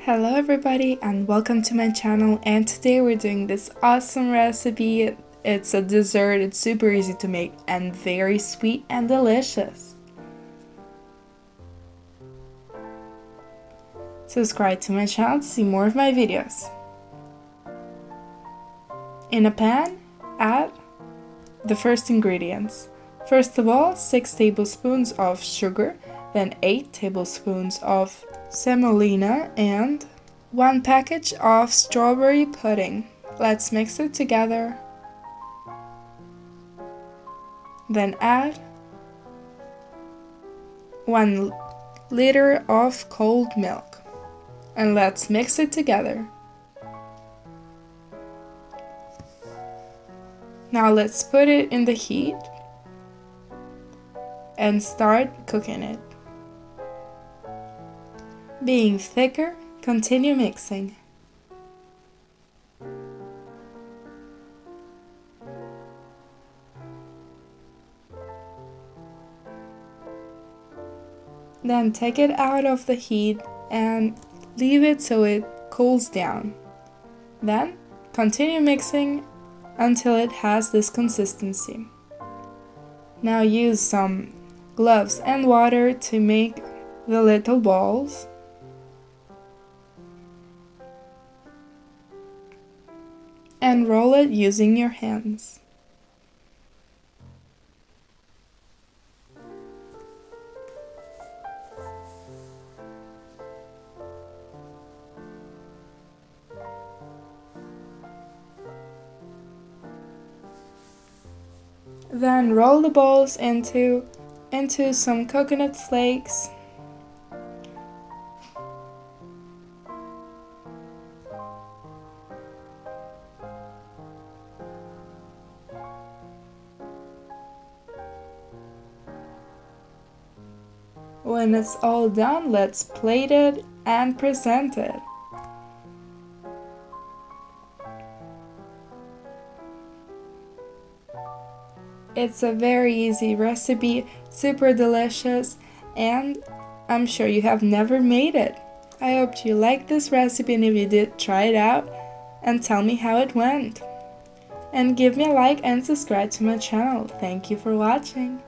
Hello everybody and welcome to my channel, and today we're doing this awesome recipe. It's a dessert, it's super easy to make and very sweet and delicious. Subscribe to my channel to see more of my videos. In a pan, add the first ingredients. First of all, 6 tablespoons of sugar, then 8 tablespoons of semolina and 1 package of strawberry pudding. Let's mix it together. Then add 1 liter of cold milk and let's mix it together. Now let's put it in the heat and start cooking it. Being thicker, continue mixing. Then take it out of the heat and leave it so it cools down. Then continue mixing until it has this consistency. Now use some gloves and water to make the little balls. And roll it using your hands. Then roll the balls into some coconut flakes. When it's all done, let's plate it and present it. It's a very easy recipe, super delicious, and I'm sure you have never made it. I hope you liked this recipe, and if you did, try it out and tell me how it went. And give me a like and subscribe to my channel. Thank you for watching.